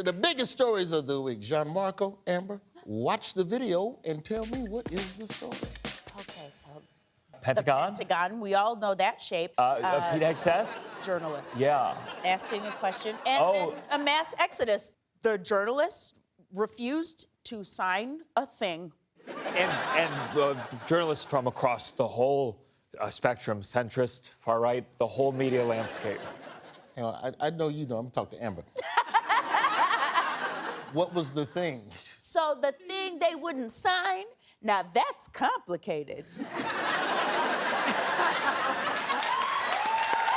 the biggest stories of the week. Gianmarco, Amber, watch the video and tell me what is the story. Okay, so Pentagon? the Pentagon, we all know that shape. Pete Hegseth? Journalists. Yeah. Asking a question. And then a mass exodus. The journalists refused to sign a thing. And journalists from across the whole spectrum, centrist, far right, the whole media landscape. You know, I know you know. I'm talking to Amber. What was the thing? So the thing they wouldn't sign, now that's complicated. All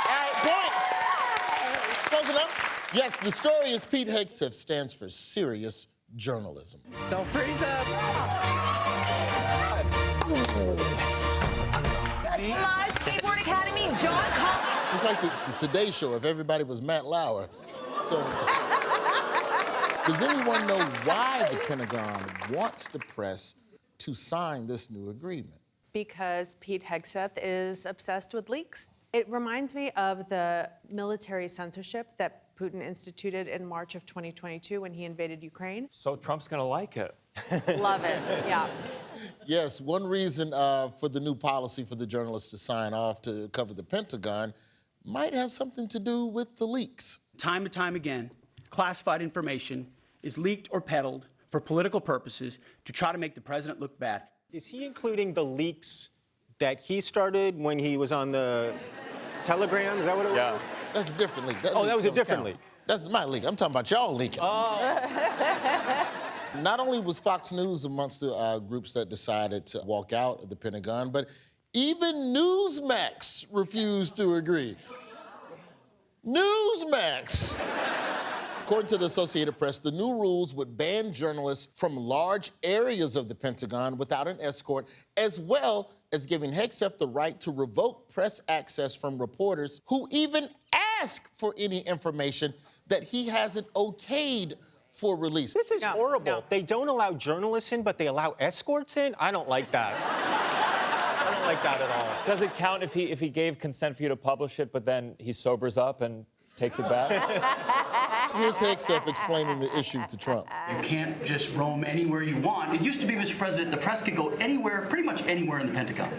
right, points. Close enough. Yes, the story is Pete Hegseth stands for serious journalism. Don't freeze up. Live Skateboard Academy, John Collins. It's like the Today Show if everybody was Matt Lauer. So, does anyone know why the Pentagon wants the press to sign this new agreement? Because Pete Hegseth is obsessed with leaks. It reminds me of the military censorship that Putin instituted in March of 2022 when he invaded Ukraine. So Trump's gonna like it. Love it, yeah. Yes, one reason for the new policy for the journalists to sign off to cover the Pentagon might have something to do with the leaks. Time and time again, classified information is leaked or peddled for political purposes to try to make the president look bad. Is he including the leaks that he started when he was on the Telegram? Is that what it was? That's a different leak. That was a don't different count. leak. That's my leak. I'm talking about y'all leaking. Not only was Fox News amongst the groups that decided to walk out of the Pentagon, but even Newsmax refused to agree. Newsmax! According to the Associated Press, the new rules would ban journalists from large areas of the Pentagon without an escort, as well as giving Hegseth the right to revoke press access from reporters who even ask for any information that he hasn't okayed for release. This is horrible. No. They don't allow journalists in, but they allow escorts in? I don't like that. I don't like that at all. Does it count if he gave consent for you to publish it, but then he sobers up and takes it back? Here's Hegseth explaining the issue to Trump. You can't just roam anywhere you want. It used to be, Mr. President, the press could go anywhere, pretty much anywhere in the Pentagon,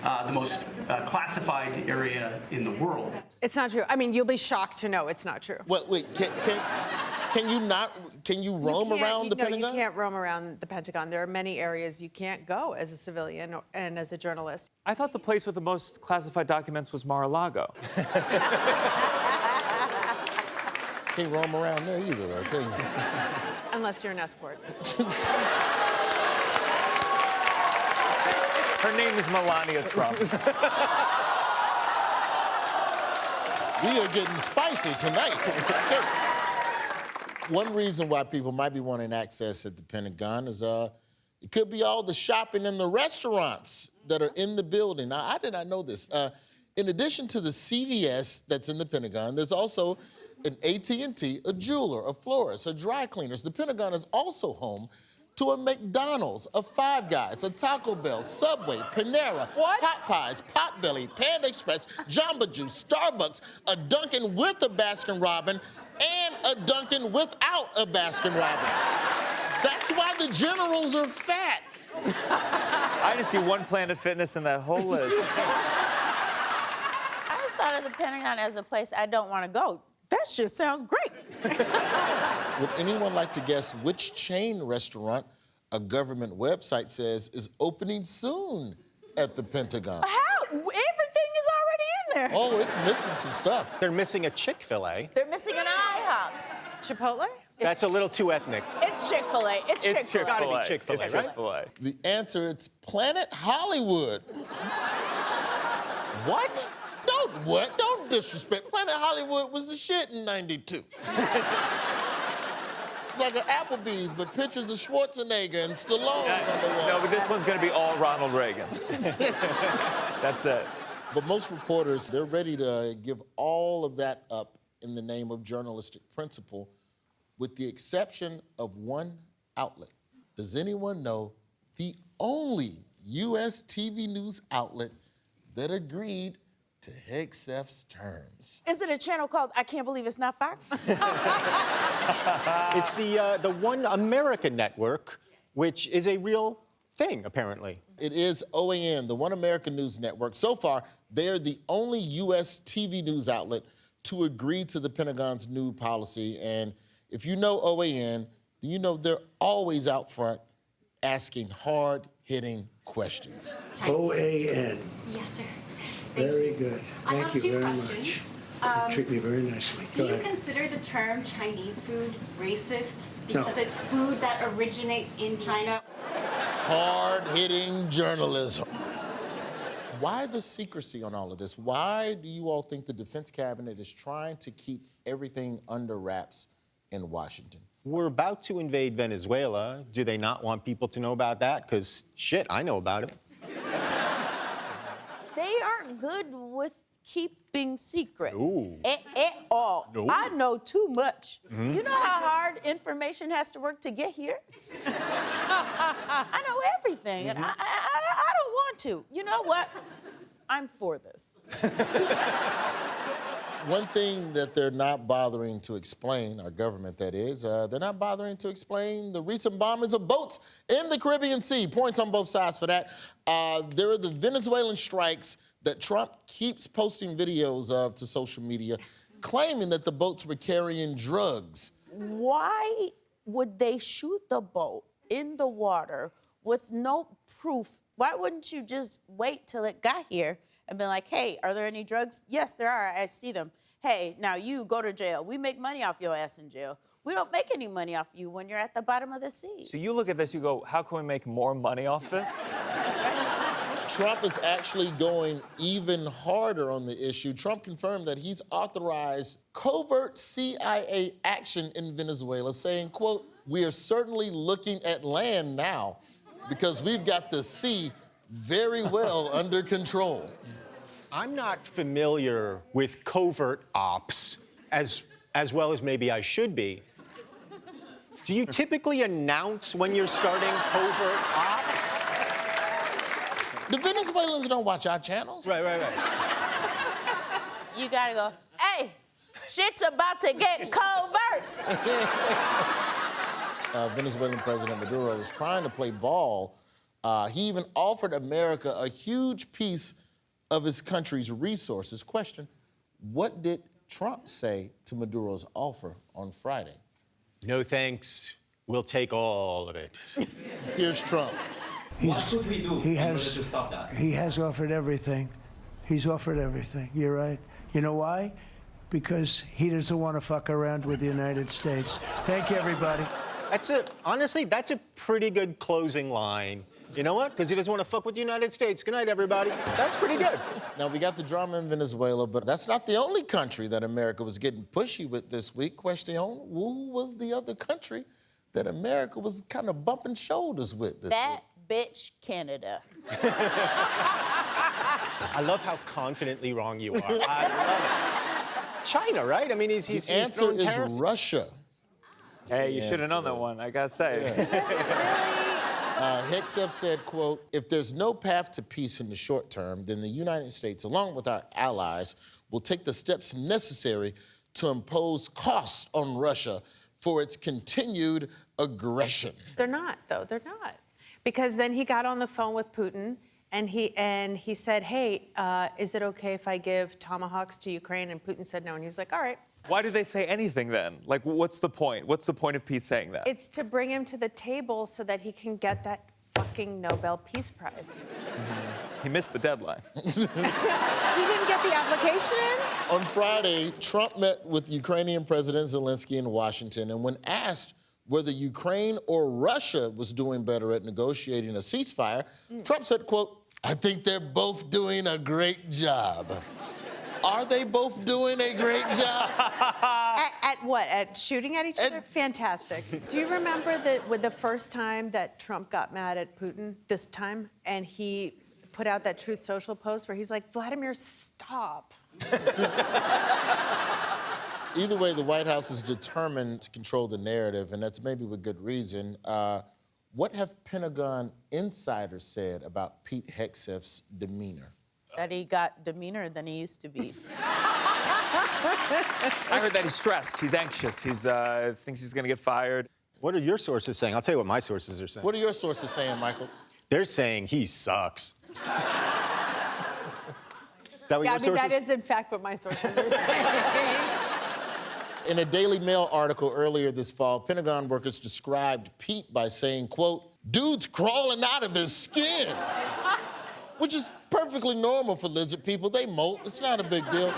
the most classified area in the world. It's not true. I mean, you'll be shocked to know it's not true. Well, wait, can you roam around the Pentagon? No, you can't roam around the Pentagon. There are many areas you can't go as a civilian and as a journalist. I thought the place with the most classified documents was Mar-a-Lago. Can't roam around there either, though, can you? Unless you're an escort. Her name is Melania Trump. We are getting spicy tonight. One reason why people might be wanting access at the Pentagon is it could be all the shopping and the restaurants that are in the building. Now, I did not know this. In addition to the CVS that's in the Pentagon, there's also an AT&T, a jeweler, a florist, a dry cleaners. The Pentagon is also home to a McDonald's, a Five Guys, a Taco Bell, Subway, Panera, Popeyes, Potbelly, Panda Express, Jamba Juice, Starbucks, a Dunkin' with a Baskin-Robbins, and a Dunkin' without a Baskin-Robbins. That's why the generals are fat. I didn't see one Planet Fitness in that whole list. I just thought of the Pentagon as a place I don't want to go. That shit sounds great. Would anyone like to guess which chain restaurant a government website says is opening soon at the Pentagon? How? Everything is already in there. Oh, it's missing some stuff. They're missing a Chick-fil-A. They're missing an IHOP. Chipotle? That's a little too ethnic. It's Chick-fil-A. It's Chick-fil-A. Gotta be Chick-fil-A, It's right? Chick-fil-A. The answer, it's Planet Hollywood. What? Don't disrespect. Planet Hollywood was the shit in '92. It's like an Applebee's, but pictures of Schwarzenegger and Stallone on the wall. No, but this one's gonna be all Ronald Reagan. That's it. But most reporters, they're ready to give all of that up in the name of journalistic principle, with the exception of one outlet. Does anyone know the only U.S. TV news outlet that agreed to Hegseth's terms. Is it a channel called I Can't Believe It's Not Fox? It's the One America Network, which is a real thing, apparently. It is OAN, the One America News Network. So far, they're the only U.S. TV news outlet to agree to the Pentagon's new policy. And if you know OAN, then you know they're always out front asking hard-hitting questions. OAN. Yes, sir. Very good. I have Thank you two very questions. much. You treat me very nicely. Do Go you ahead. consider the term Chinese food racist because it's food that originates in China? Hard-hitting journalism. Why the secrecy on all of this? Why do you all think the Defense Cabinet is trying to keep everything under wraps in Washington? We're about to invade Venezuela. Do they not want people to know about that? Because, shit, I know about it. They aren't good with keeping secrets No. at all. No. I know too much. You know how hard information has to work to get here? I know everything, and I don't want to. You know what? I'm for this. One thing that they're not bothering to explain, our government that is, they're not bothering to explain the recent bombings of boats in the Caribbean Sea. Points on both sides for that. There are the Venezuelan strikes that Trump keeps posting videos of to social media, claiming that the boats were carrying drugs. Why would they shoot the boat in the water with no proof? Why wouldn't you just wait till it got here and be like, hey, are there any drugs? Yes, there are. I see them. Hey, now you go to jail. We make money off your ass in jail. We don't make any money off you when you're at the bottom of the sea. So you look at this, you go, how can we make more money off this? Trump is actually going even harder on the issue. Trump confirmed that he's authorized covert CIA action in Venezuela, saying, quote, we are certainly looking at land now because we've got the sea very well under control. I'm not familiar with covert ops as well as maybe I should be. Do you typically announce when you're starting covert ops? The Venezuelans don't watch our channels. Right. You gotta go, hey, shit's about to get covert. Venezuelan President Maduro is trying to play ball. He even offered America a huge piece of his country's resources. Question, what did Trump say to Maduro's offer on Friday? No thanks. We'll take all of it. Here's Trump. What should we do He in order has, to stop that? he has offered everything. He's offered everything. You're right. You know why? Because he doesn't want to fuck around with the United States. Thank you, everybody. Honestly, that's a pretty good closing line. You know what? Because he doesn't want to fuck with the United States. Good night, everybody. That's pretty good. Now, we got the drama in Venezuela, but that's not the only country that America was getting pushy with this week. Question, who was the other country that America was kind of bumping shoulders with this That week? bitch, Canada. I love how confidently wrong you are. I love it. China, right? I mean, he's The answer throwing is terrorists. Russia. Hey, you should have known that one, I gotta say. Hegseth said, quote, if there's no path to peace in the short term, then the United States, along with our allies, will take the steps necessary to impose costs on Russia for its continued aggression. They're not, though. They're not. Because then he got on the phone with Putin and he said, hey, is it okay if I give tomahawks to Ukraine? And Putin said no. And he was like, all right. Why did they say anything then? Like, what's the point? What's the point of Pete saying that? It's to bring him to the table so that he can get that fucking Nobel Peace Prize. He missed the deadline. He didn't get the application in? On Friday, Trump met with Ukrainian President Zelensky in Washington, and when asked whether Ukraine or Russia was doing better at negotiating a ceasefire, Trump said, quote, I think they're both doing a great job. Are they both doing a great job? At what? At shooting at each other? Fantastic. Do you remember the first time that Trump got mad at Putin this time? And he put out that Truth Social post where he's like, Vladimir, stop. Either way, the White House is determined to control the narrative, and that's maybe with good reason. What have Pentagon insiders said about Pete Hegseth's demeanor? that he got demeaner than he used to be. I heard that he's stressed. He's anxious. He's thinks he's going to get fired. What are your sources saying? I'll tell you what my sources are saying. What are your sources saying, Michael? They're saying he sucks. That what Yeah, I your mean, that sources- is in fact what my sources are saying. In a Daily Mail article earlier this fall, Pentagon workers described Pete by saying, quote, dude's crawling out of his skin, which is perfectly normal for lizard people. They molt. It's not a big deal.